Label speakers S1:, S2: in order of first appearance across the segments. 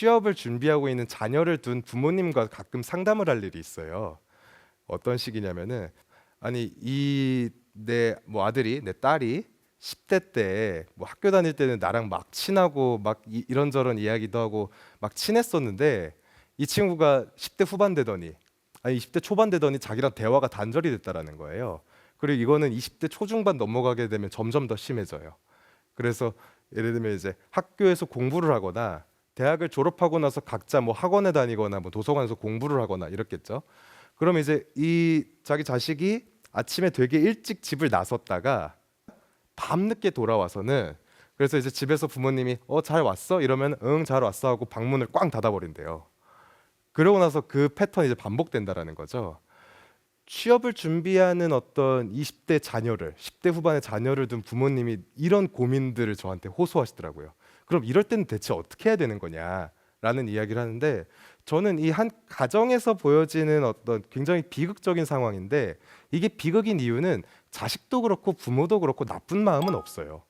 S1: 취업을 준비하고 있는 자녀를 둔 부모님과 가끔 상담을 할 일이 있어요. 어떤 식이냐면은 아니 이 내 뭐 아들이 내 딸이 10대 때 뭐 학교 다닐 때는 나랑 막 친하고 막 이런저런 이야기도 하고 막 친했었는데 이 친구가 10대 후반 되더니 아니 20대 초반 되더니 자기랑 대화가 단절이 됐다라는 거예요. 그리고 이거는 20대 초중반 넘어가게 되면 점점 더 심해져요. 그래서 예를 들면 이제 학교에서 공부를 하거나 대학을 졸업하고 나서 각자 뭐 학원에 다니거나 뭐 도서관에서 공부를 하거나 이렇겠죠. 그러면 이제 이 자기 자식이 아침에 되게 일찍 집을 나섰다가 밤늦게 돌아와서는 그래서 이제 집에서 부모님이 잘 왔어? 이러면 응 잘 왔어 하고 방문을 꽝 닫아버린대요. 그러고 나서 그 패턴이 이제 반복된다라는 거죠. 취업을 준비하는 어떤 20대 자녀를 10대 후반의 자녀를 둔 부모님이 이런 고민들을 저한테 호소하시더라고요. 그럼 이럴 때는 대체 어떻게 해야 되는 거냐라는 이야기를 하는데 저는 이 한 가정에서 보여지는 어떤 굉장히 비극적인 상황인데 이게 비극인 이유는 자식도 그렇고 부모도 그렇고 나쁜 마음은 없어요.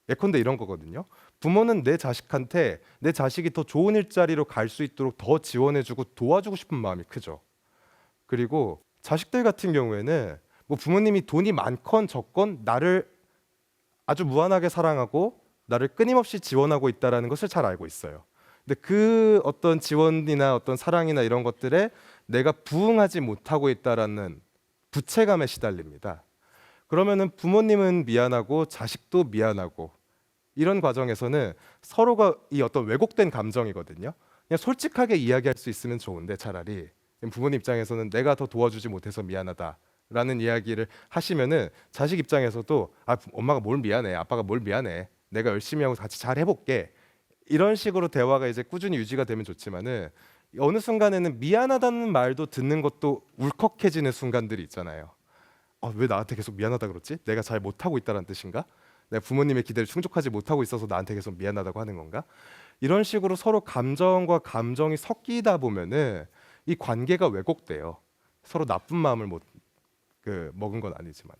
S1: 예컨대 이런 거거든요. 부모는 내 자식한테 내 자식이 더 좋은 일자리로 갈 수 있도록 더 지원해주고 도와주고 싶은 마음이 크죠. 그리고 자식들 같은 경우에는 뭐 부모님이 돈이 많건 적건 나를 아주 무한하게 사랑하고 나를 끊임없이 지원하고 있다라는 것을 잘 알고 있어요. 근데 그 어떤 지원이나 어떤 사랑이나 이런 것들에 내가 부응하지 못하고 있다라는 부채감에 시달립니다. 그러면은 부모님은 미안하고 자식도 미안하고 이런 과정에서는 서로가 이 어떤 왜곡된 감정이거든요. 그냥 솔직하게 이야기할 수 있으면 좋은데 차라리 부모님 입장에서는 내가 더 도와주지 못해서 미안하다라는 이야기를 하시면은 자식 입장에서도 엄마가 뭘 미안해, 아빠가 뭘 미안해, 내가 열심히 하고 같이 잘 해볼게 이런 식으로 대화가 이제 꾸준히 유지가 되면 좋지만은 어느 순간에는 미안하다는 말도 듣는 것도 울컥해지는 순간들이 있잖아요. 왜 나한테 계속 미안하다 그러지? 내가 잘 못하고 있다는 뜻인가? 내가 부모님의 기대를 충족하지 못하고 있어서 나한테 계속 미안하다고 하는 건가? 이런 식으로 서로 감정과 감정이 섞이다 보면은 이 관계가 왜곡돼요. 서로 나쁜 마음을 먹은 건 아니지만.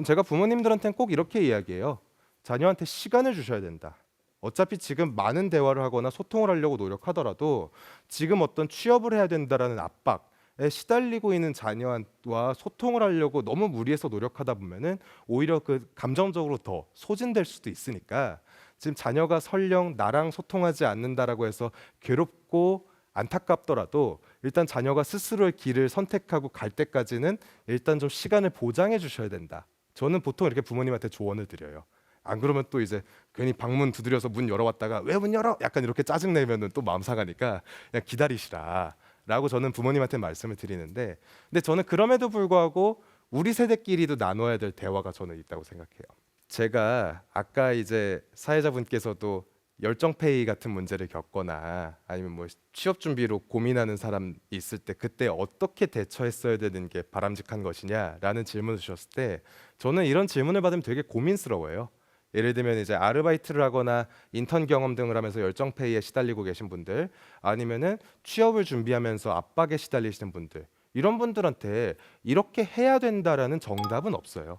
S1: 제가 부모님들한테는 꼭 이렇게 이야기해요. 자녀한테 시간을 주셔야 된다. 어차피 지금 많은 대화를 하거나 소통을 하려고 노력하더라도 지금 어떤 취업을 해야 된다라는 압박에 시달리고 있는 자녀와 소통을 하려고 너무 무리해서 노력하다 보면은 오히려 그 감정적으로 더 소진될 수도 있으니까 지금 자녀가 설령 나랑 소통하지 않는다라고 해서 괴롭고 안타깝더라도 일단 자녀가 스스로의 길을 선택하고 갈 때까지는 일단 좀 시간을 보장해 주셔야 된다. 저는 보통 이렇게 부모님한테 조언을 드려요. 안 그러면 또 이제 괜히 방문 두드려서 문 열어왔다가 왜 문 열어? 약간 이렇게 짜증 내면은 또 마음 상하니까 그냥 기다리시라라고 저는 부모님한테 말씀을 드리는데, 근데 저는 그럼에도 불구하고 우리 세대끼리도 나눠야 될 대화가 저는 있다고 생각해요. 제가 아까 이제 사회자분께서도 열정페이 같은 문제를 겪거나 아니면 뭐 취업 준비로 고민하는 사람이 있을 때 그때 어떻게 대처했어야 되는 게 바람직한 것이냐라는 질문을 주셨을 때 저는 이런 질문을 받으면 되게 고민스러워요. 예를 들면 이제 아르바이트를 하거나 인턴 경험 등을 하면서 열정페이에 시달리고 계신 분들 아니면은 취업을 준비하면서 압박에 시달리시는 분들 이런 분들한테 이렇게 해야 된다라는 정답은 없어요.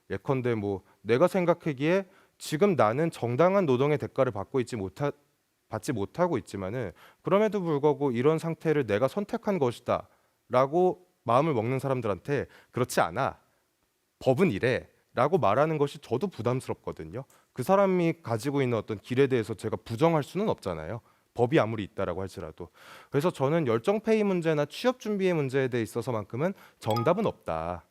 S1: 예컨대 뭐 내가 생각하기에 지금 나는 정당한 노동의 대가를 받지 못하고 있지만은 그럼에도 불구하고 이런 상태를 내가 선택한 것이다라고 마음을 먹는 사람들한테 그렇지 않아. 법은 이래라고 말하는 것이 저도 부담스럽거든요. 그 사람이 가지고 있는 어떤 길에 대해서 제가 부정할 수는 없잖아요. 법이 아무리 있다라고 할지라도. 그래서 저는 열정페이 문제나 취업 준비의 문제에 대해 있어서만큼은 정답은 없다.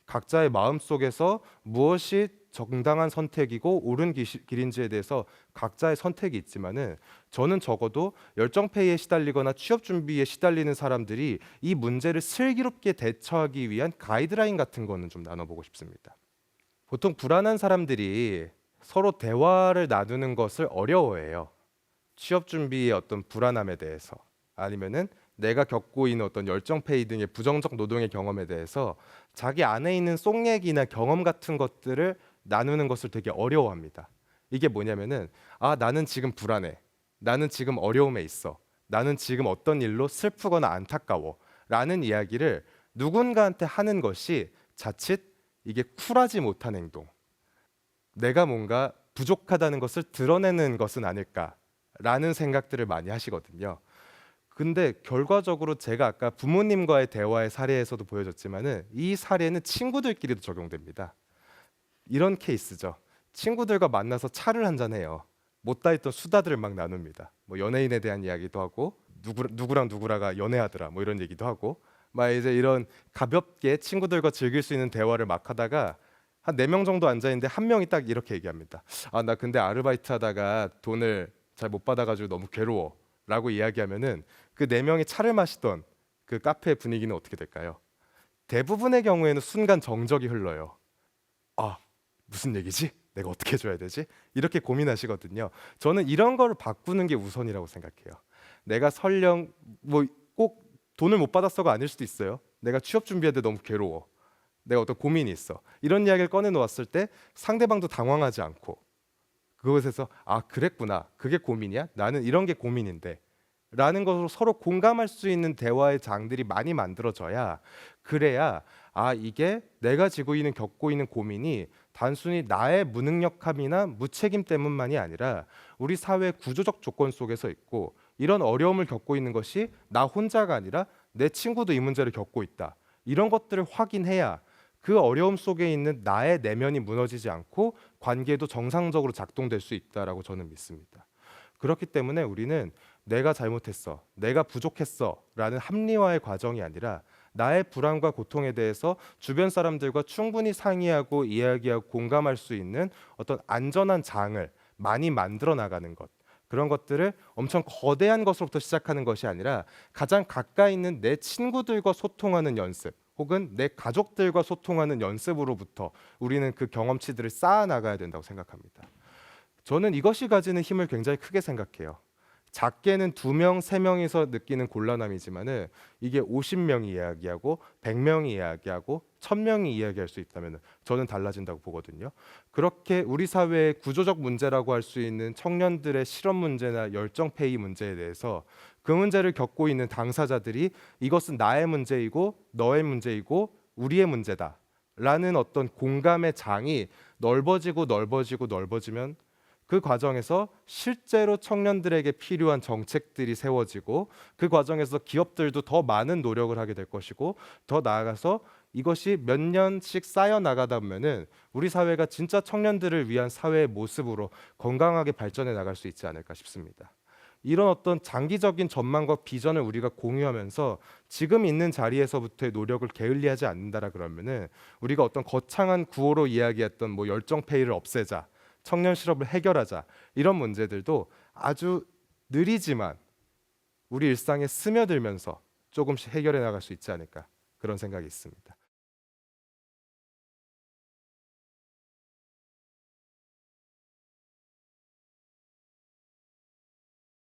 S1: 각자의 마음 속에서 무엇이 정당한 선택이고 옳은 길인지에 대해서 각자의 선택이 있지만은 저는 적어도 열정페이에 시달리거나 취업 준비에 시달리는 사람들이 이 문제를 슬기롭게 대처하기 위한 가이드라인 같은 거는 좀 나눠보고 싶습니다. 보통 불안한 사람들이 서로 대화를 나누는 것을 어려워해요. 취업 준비의 어떤 불안함에 대해서 아니면은 내가 겪고 있는 어떤 열정페이 등의 부정적 노동의 경험에 대해서 자기 안에 있는 속 얘기나 경험 같은 것들을 나누는 것을 되게 어려워합니다. 이게 뭐냐면은 나는 지금 불안해. 나는 지금 어려움에 있어. 나는 지금 어떤 일로 슬프거나 안타까워. 라는 이야기를 누군가한테 하는 것이 자칫 이게 쿨하지 못한 행동. 내가 뭔가 부족하다는 것을 드러내는 것은 아닐까 라는 생각들을 많이 하시거든요. 근데 결과적으로 제가 아까 부모님과의 대화의 사례에서도 보여줬지만은 이 사례는 친구들끼리도 적용됩니다. 이런 케이스죠. 친구들과 만나서 차를 한잔 해요. 못다 했던 수다들을 막 나눕니다. 뭐 연예인에 대한 이야기도 하고 누구랑 누구라가 연애하더라 뭐 이런 얘기도 하고 막 이제 이런 가볍게 친구들과 즐길 수 있는 대화를 막 하다가 한 4명 정도 앉아 있는데 한 명이 딱 이렇게 얘기합니다. 아, 나 근데 아르바이트 하다가 돈을 잘 못 받아가지고 너무 괴로워. 라고 이야기하면은 그 4명이 차를 마시던 그 카페 분위기는 어떻게 될까요? 대부분의 경우에는 순간 정적이 흘러요. 아, 무슨 얘기지? 내가 어떻게 해줘야 되지? 이렇게 고민하시거든요. 저는 이런 거를 바꾸는 게 우선이라고 생각해요. 내가 설령 뭐 꼭 돈을 못 받았어가 아닐 수도 있어요. 내가 취업 준비하는데 너무 괴로워. 내가 어떤 고민이 있어. 이런 이야기를 꺼내 놓았을 때 상대방도 당황하지 않고 그것에서 아, 그랬구나. 그게 고민이야? 나는 이런 게 고민인데. 라는 것으로 서로 공감할 수 있는 대화의 장들이 많이 만들어져야 그래야 아, 이게 내가 겪고 있는 고민이 단순히 나의 무능력함이나 무책임 때문만이 아니라 우리 사회 구조적 조건 속에서 있고 이런 어려움을 겪고 있는 것이 나 혼자가 아니라 내 친구도 이 문제를 겪고 있다. 이런 것들을 확인해야 그 어려움 속에 있는 나의 내면이 무너지지 않고 관계도 정상적으로 작동될 수 있다라고 저는 믿습니다. 그렇기 때문에 우리는 내가 잘못했어, 내가 부족했어라는 합리화의 과정이 아니라 나의 불안과 고통에 대해서 주변 사람들과 충분히 상의하고 이야기하고 공감할 수 있는 어떤 안전한 장을 많이 만들어 나가는 것. 그런 것들을 엄청 거대한 것으로부터 시작하는 것이 아니라 가장 가까이 있는 내 친구들과 소통하는 연습 혹은 내 가족들과 소통하는 연습으로부터 우리는 그 경험치들을 쌓아 나가야 된다고 생각합니다. 저는 이것이 가지는 힘을 굉장히 크게 생각해요. 작게는 2명, 3명이서 느끼는 곤란함이지만은 이게 50명이 이야기하고 100명이 이야기하고 1000명이 이야기할 수 있다면 저는 달라진다고 보거든요. 그렇게 우리 사회의 구조적 문제라고 할 수 있는 청년들의 실업 문제나 열정 페이 문제에 대해서 그 문제를 겪고 있는 당사자들이 이것은 나의 문제이고 너의 문제이고 우리의 문제다. 라는 어떤 공감의 장이 넓어지면 그 과정에서 실제로 청년들에게 필요한 정책들이 세워지고 그 과정에서 기업들도 더 많은 노력을 하게 될 것이고 더 나아가서 이것이 몇 년씩 쌓여 나가다 보면은 우리 사회가 진짜 청년들을 위한 사회의 모습으로 건강하게 발전해 나갈 수 있지 않을까 싶습니다. 이런 어떤 장기적인 전망과 비전을 우리가 공유하면서 지금 있는 자리에서부터의 노력을 게을리하지 않는다라 그러면은 우리가 어떤 거창한 구호로 이야기했던 뭐 열정 페이를 없애자 청년 실업을 해결하자 이런 문제들도 아주 느리지만 우리 일상에 스며들면서 조금씩 해결해 나갈 수 있지 않을까 그런 생각이 있습니다.